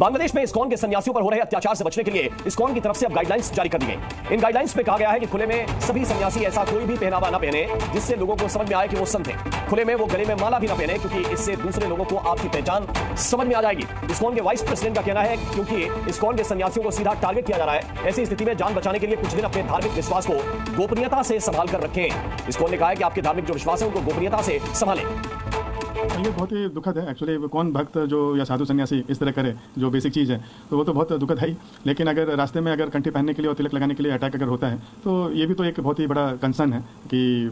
बांग्लादेश में इस्कॉन के सन्यासियों पर हो रहे अत्याचार से बचने के लिए इस्कॉन की तरफ से अब गाइडलाइंस जारी कर दी गई। इन गाइडलाइंस में कहा गया है कि खुले में सभी सन्यासी ऐसा कोई भी पहनावा न पहने जिससे लोगों को समझ में आए कि वो संत हैं। खुले में वो गले में माला भी न पहने क्योंकि इससे दूसरे लोगों को आपकी पहचान समझ में आ जाएगी। इस्कॉन के वाइस प्रेसिडेंट का कहना है क्योंकि इस्कॉन के सन्यासियों को सीधा टारगेट किया जा रहा है, ऐसी स्थिति में जान बचाने के लिए कुछ दिन अपने धार्मिक विश्वास को गोपनीयता से संभाल कर रखें। इस्कॉन ने कहा है कि आपके धार्मिक जो विश्वास है उनको गोपनीयता से संभालें। ये बहुत ही दुखद है एक्चुअली। कौन भक्त जो या साधु सन्यासी इस तरह करे जो बेसिक चीज़ है, तो वो तो बहुत दुखद है ही। लेकिन अगर रास्ते में अगर कंठी पहनने के लिए और तिलक लगाने के लिए अटैक अगर होता है तो ये भी तो एक बहुत ही बड़ा कंसर्न है कि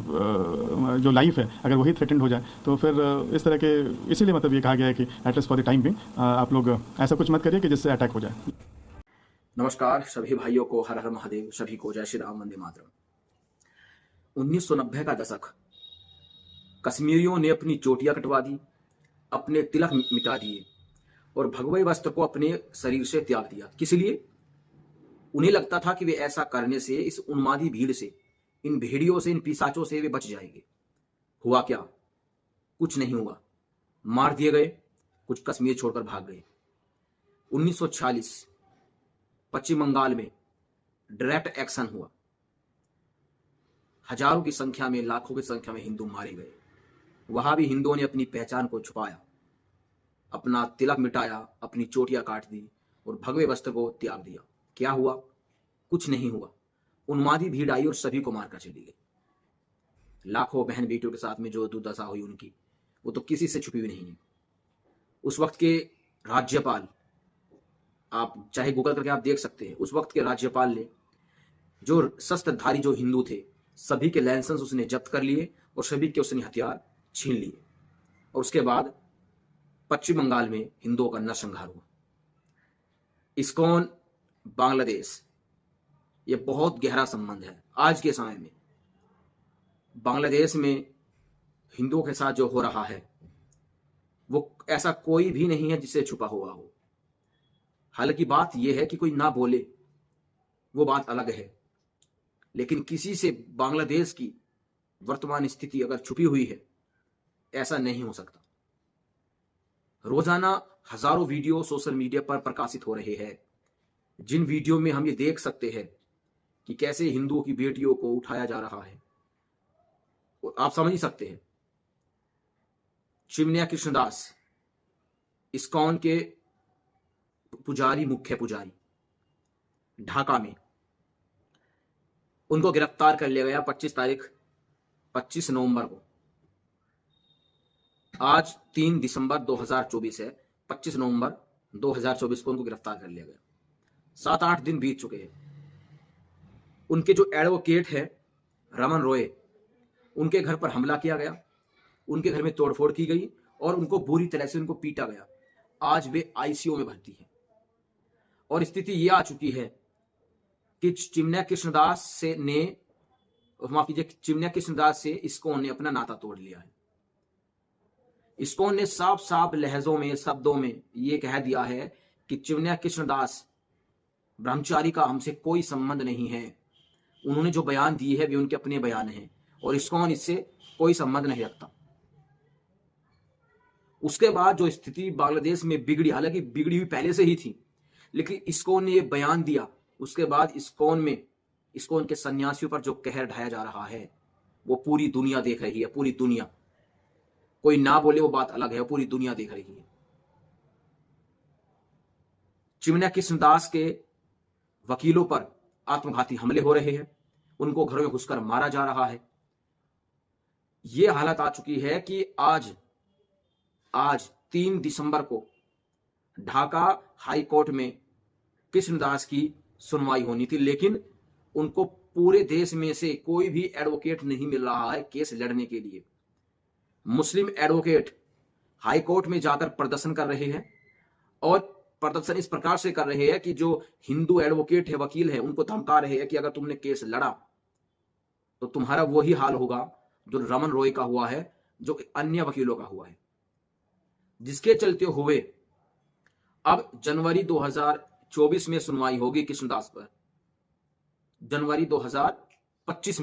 जो लाइफ है अगर वही थ्रेटेंड हो जाए तो फिर इस तरह के, इसीलिए मतलब ये कहा गया है कि एटलीस्ट फॉर द टाइम भी आप लोग ऐसा कुछ मत करिए कि जिससे अटैक हो जाए। नमस्कार सभी भाइयों को, हर हर महादेव, सभी को जय श्री राम, वंदे मातरम। 1990 का दशक, कश्मीरियों ने अपनी चोटियां कटवा दी, अपने तिलक मिटा दिए और भगवे वस्त्र को अपने शरीर से त्याग दिया। किस लिए? उन्हें लगता था कि वे ऐसा करने से, इस उन्मादी भीड़ से, इन भेड़ियों से, इन पिशाचों से वे बच जाएंगे। हुआ क्या? कुछ नहीं हुआ। मार दिए गए, कुछ कश्मीर छोड़कर भाग गए। 1946 पश्चिम बंगाल में डायरेक्ट एक्शन हुआ। हजारों की संख्या में, लाखों की संख्या में हिंदू मारे गए। वहां भी हिंदुओं ने अपनी पहचान को छुपाया, अपना तिलक मिटाया, अपनी चोटियां काट दी और भगवे वस्त्र को त्याग दिया। क्या हुआ? कुछ नहीं हुआ। उन्मादी भीड़ आई और सभी को मारकर चली गई। लाखों बहन बेटियों के साथ में जो दुर्दशा हुई उनकी, वो तो किसी से छुपी हुई नहीं है। उस वक्त के राज्यपाल, आप चाहे गूगल करके आप देख सकते हैं, उस वक्त के राज्यपाल ने जो शस्त्रधारी जो हिंदू थे सभी के लाइसेंस उसने जब्त कर लिए और सभी के उसने हथियार छीन लिए। और उसके बाद पश्चिम बंगाल में हिंदुओं का नरसंहार हुआ। इस्कॉन बांग्लादेश, ये बहुत गहरा संबंध है। आज के समय में बांग्लादेश में हिंदुओं के साथ जो हो रहा है वो ऐसा कोई भी नहीं है जिससे छुपा हुआ हो। हालांकि बात यह है कि कोई ना बोले, वो बात अलग है, लेकिन किसी से बांग्लादेश की वर्तमान स्थिति अगर छुपी हुई है, ऐसा नहीं हो सकता। रोजाना हजारों वीडियो सोशल मीडिया पर प्रकाशित हो रहे हैं, जिन वीडियो में हम ये देख सकते हैं कि कैसे हिंदुओं की बेटियों को उठाया जा रहा है। आप समझ ही सकते हैं। चिमनिया कृष्णदास, इस्कॉन के पुजारी, मुख्य पुजारी, ढाका में उनको गिरफ्तार कर लिया गया 25 नवंबर को। आज 3 दिसंबर 2024 है, 25 नवंबर 2024 को उनको गिरफ्तार कर लिया गया। 7-8 दिन बीत चुके हैं। उनके जो एडवोकेट है रमन रॉय, उनके घर पर हमला किया गया, उनके घर में तोड़फोड़ की गई और उनको बुरी तरह से उनको पीटा गया। आज वे आईसीयू में भर्ती है और स्थिति यह आ चुकी है कि चिमनिया कृष्णदास से इस्कॉन ने अपना नाता तोड़ लिया है। इस्कॉन ने साफ साफ लहजों में, शब्दों में यह कह दिया है कि चिमनिया कृष्णदास ब्रह्मचारी का हमसे कोई संबंध नहीं है। उन्होंने जो बयान दिए हैं वे उनके अपने बयान हैं और इस्कॉन इससे कोई संबंध नहीं रखता। उसके बाद जो स्थिति बांग्लादेश में बिगड़ी, हालांकि बिगड़ी हुई पहले से ही थी, लेकिन इस्कॉन ने यह बयान दिया, उसके बाद इस्कॉन के सन्यासियों पर जो कहर ढाया जा रहा है वो पूरी दुनिया देख रही है। पूरी दुनिया, कोई ना बोले वो बात अलग है, पूरी दुनिया देख रही है। चिमनिया कृष्णदास के वकीलों पर आत्मघाती हमले हो रहे हैं, उनको घरों में घुसकर मारा जा रहा है। यह हालत आ चुकी है कि आज 3 दिसंबर को ढाका हाई कोर्ट में कृष्णदास की सुनवाई होनी थी, लेकिन उनको पूरे देश में से कोई भी एडवोकेट नहीं मिल रहा है केस लड़ने के लिए। मुस्लिम एडवोकेट हाई कोर्ट में जाकर प्रदर्शन कर रहे हैं और प्रदर्शन इस प्रकार से कर रहे हैं कि जो हिंदू एडवोकेट है, वकील है, उनको धमका रहे हैं कि अगर तुमने केस लड़ा तो तुम्हारा वही हाल होगा जो रमन रॉय का हुआ है, जो अन्य वकीलों का हुआ है। जिसके चलते हुए अब जनवरी 2024 में सुनवाई होगी कृष्णदास पर। जनवरी 2025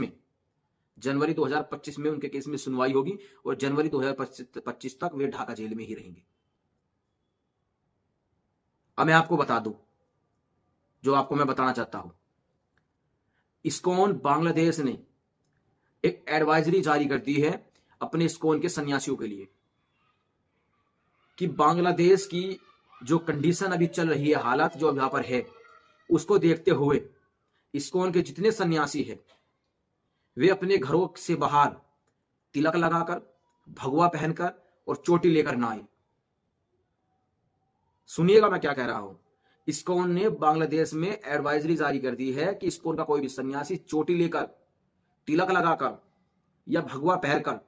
में उनके केस में सुनवाई होगी और जनवरी 2025 तक वे ढाका जेल में ही रहेंगे। अब मैं आपको बता दूं जो आपको मैं बताना चाहता हूं। इस्कॉन बांग्लादेश ने एक एडवाइजरी जारी कर दी है अपने इस्कॉन के सन्यासियों के लिए कि बांग्लादेश की जो कंडीशन अभी चल रही है, हालात जो यहां पर है, उसको देखते हुए इस्कॉन के जितने सन्यासी हैं वे अपने घरों से बाहर तिलक लगाकर, भगवा पहनकर और चोटी लेकर ना आए। सुनिएगा मैं क्या कह रहा हूं। इस्कॉन ने बांग्लादेश में एडवाइजरी जारी कर दी है कि इस्कॉन का कोई भी सन्यासी चोटी लेकर, तिलक लगाकर या भगवा पहनकर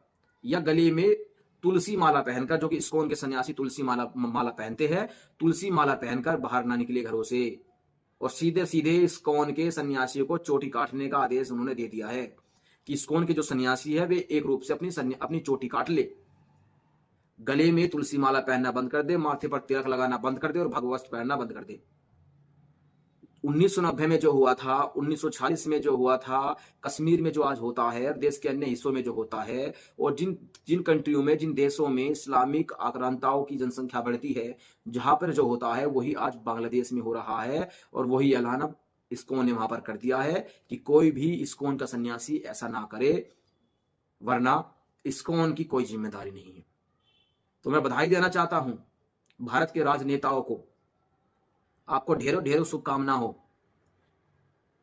या गले में तुलसी माला पहनकर, जो कि इस्कॉन के सन्यासी तुलसी माला पहनते हैं, तुलसी माला पहनकर बाहर ना निकले घरों से। और सीधे सीधे इस्कॉन के सन्यासियों को चोटी काटने का आदेश उन्होंने दे दिया है कि इस्कॉन के जो सन्यासी है वे एक रूप से अपनी चोटी काट ले, गले में तुलसी माला पहनना बंद कर दे, माथे पर तिलक लगाना बंद कर दे और भगवा वस्त्र पहनना बंद कर दे। 1990 में जो हुआ था, 1946 में जो हुआ था, कश्मीर में जो आज होता है, देश के अन्य हिस्सों में जो होता है, और जिन कंट्रियों में, जिन देशों में इस्लामिक आक्रांताओं की जनसंख्या बढ़ती है, जहां पर जो होता है वही आज बांग्लादेश में हो रहा है। और वही ऐलान इस्कॉन ने वहां पर कर दिया है कि कोई भी इस्कॉन का सन्यासी ऐसा ना करे, वरना इस्कॉन की कोई जिम्मेदारी नहीं है। तो मैं बधाई देना चाहता हूं भारत के राजनेताओं को, आपको ढेरों ढेरों शुभकामना हो।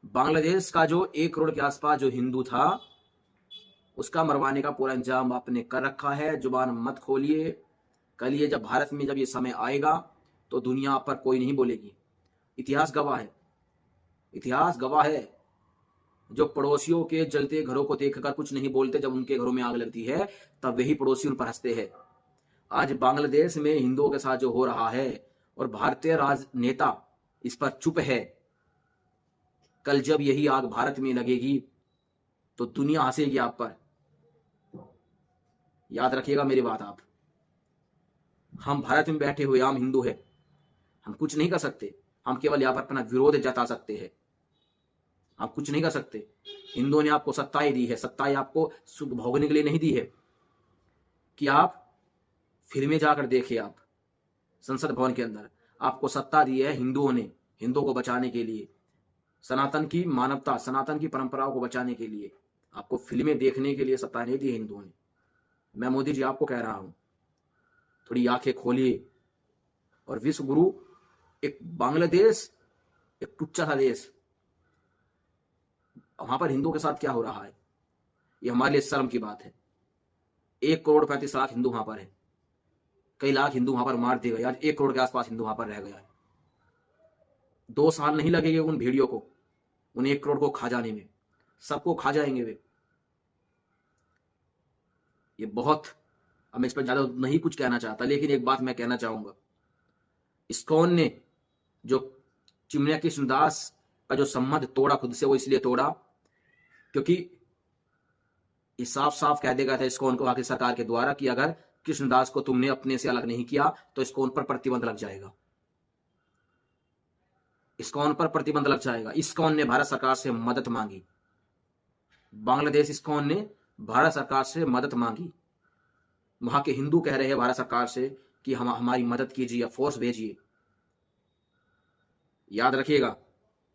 बांग्लादेश का जो 1 करोड़ के आसपास जो हिंदू था, उसका मरवाने का पूरा इंतजाम आपने कर रखा है। जुबान मत खोलिए। कल ये जब भारत में जब ये समय आएगा तो दुनिया पर कोई नहीं बोलेगी। इतिहास गवाह है, इतिहास गवाह है। जो पड़ोसियों के जलते घरों को देखकर कुछ नहीं बोलते, जब उनके घरों में आग लगती है तब वही पड़ोसी उन पर हंसते हैं। आज बांग्लादेश में हिंदुओं के साथ जो हो रहा है और भारतीय राजनेता इस पर चुप है, कल जब यही आग भारत में लगेगी तो दुनिया हंसेगी आप पर। याद रखिएगा मेरी बात आप। हम भारत में बैठे हुए आम हिंदू हैं, हम कुछ नहीं कर सकते। हम केवल यहां पर अपना विरोध जता सकते हैं, आप कुछ नहीं कर सकते। हिंदुओं ने आपको सत्ताएं दी है, सत्ताएं आपको सुख भोगने के लिए नहीं दी है कि आप फिल्में जाकर देखिए। आप संसद भवन के अंदर आपको सत्ता दी है हिंदुओं ने, हिंदुओं को बचाने के लिए, सनातन की मानवता, सनातन की परंपराओं को बचाने के लिए आपको फिल्में देखने के लिए सत्ता नहीं दी हिंदुओं ने। मैं मोदी जी आपको कह रहा हूं, थोड़ी आंखें खोलिए। और विश्व गुरु एक बांग्लादेश, एक टुच्चा सा देश, वहां पर हिंदुओं के साथ क्या हो रहा है, ये हमारे लिए शर्म की बात है। 1 करोड़ 35 लाख हिंदू वहां पर है, कई लाख हिंदू वहां पर मार दिए गए। आज 1 करोड़ के आसपास हिंदू वहां पर रह गया है। 2 साल नहीं लगेंगे उन भेड़ियों को, उन 1 करोड़ को खा जाने में, सबको खा जाएंगे वे। ये बहुत, अब मैं इस पर ज्यादा नहीं कुछ कहना चाहता, लेकिन एक बात मैं कहना चाहूंगा। इस्कॉन ने जो चिमनिया कृष्णदास का जो संबंध तोड़ा खुद से, वो इसलिए तोड़ा क्योंकि ये साफ साफ कह देगा था इस्कॉन को आखिर सरकार के द्वारा कि अगर कृष्णदास को तुमने अपने से अलग नहीं किया तो इस्कॉन पर प्रतिबंध लग जाएगा, इस्कॉन पर प्रतिबंध लग जाएगा। इस्कॉन ने भारत सरकार से मदद मांगी, बांग्लादेश इस्कॉन ने भारत सरकार से मदद मांगी। वहां के हिंदू कह रहे हैं भारत सरकार से कि हमारी मदद कीजिए, फोर्स भेजिए। याद रखिएगा,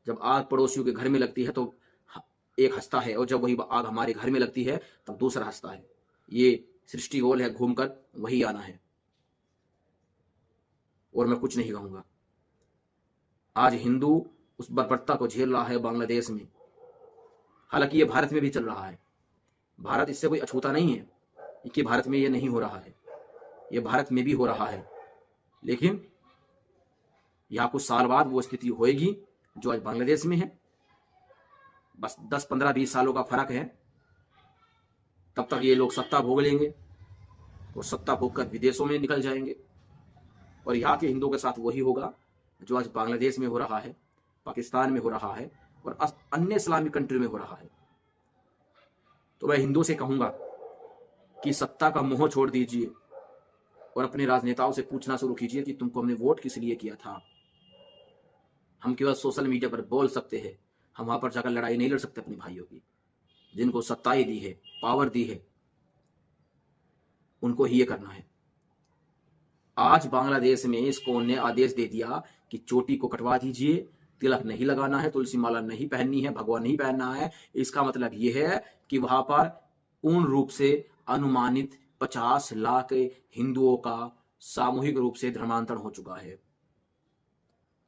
जब आग पड़ोसियों के घर में लगती है तो एक हंसता है, और जब वही आग हमारे घर में लगती है तब दूसरा हंसता है। ये सृष्टि गोल है, घूमकर वही आना है। और मैं कुछ नहीं कहूंगा। आज हिंदू उस बर्बरता को झेल रहा है बांग्लादेश में, हालांकि ये भारत में भी चल रहा है। भारत इससे कोई अछूता नहीं है कि भारत में ये नहीं हो रहा है, ये भारत में भी हो रहा है। लेकिन यहां कुछ साल बाद वो स्थिति होएगी जो आज बांग्लादेश में है। बस 10, 15, 20 सालों का फर्क है। तब तक ये लोग सत्ता भोग लेंगे और सत्ता भोग कर विदेशों में निकल जाएंगे, और यहाँ के हिंदुओं के साथ वही होगा जो आज बांग्लादेश में हो रहा है, पाकिस्तान में हो रहा है और अन्य इस्लामिक कंट्री में हो रहा है। तो मैं हिंदुओं से कहूंगा कि सत्ता का मोह छोड़ दीजिए और अपने राजनेताओं से पूछना शुरू कीजिए कि तुमको हमने वोट किस लिए किया था। हम केवल सोशल मीडिया पर बोल सकते हैं, हम वहां पर जाकर लड़ाई नहीं लड़ सकते अपने भाइयों की। जिनको सत्ताई दी है, पावर दी है, उनको ही ये करना है। आज बांग्लादेश में इस्कॉन ने आदेश दे दिया कि चोटी को कटवा दीजिए, तिलक नहीं लगाना है, तुलसी माला नहीं पहननी है, भगवा नहीं पहनना है। इसका मतलब यह है कि वहां पर पूर्ण रूप से अनुमानित 50 लाख हिंदुओं का सामूहिक रूप से धर्मांतरण हो चुका है।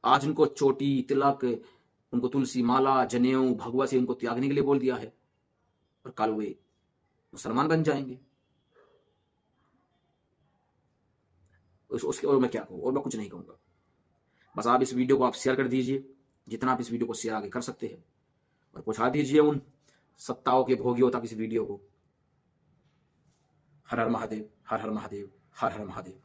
आज उनको चोटी, तिलक, उनको तुलसी माला, जनेऊ, भगवा से उनको त्यागने के लिए बोल दिया है और कल वे मुसलमान बन जाएंगे। उसके और मैं क्या कहूँ, और मैं कुछ नहीं कहूंगा। बस आप इस वीडियो को आप शेयर कर दीजिए, जितना आप इस वीडियो को शेयर आगे कर सकते हैं, और पहुंचा दीजिए उन सत्ताओं के भोगियों तक इस वीडियो को। हर हर महादेव, हर हर महादेव, हर हर महादेव।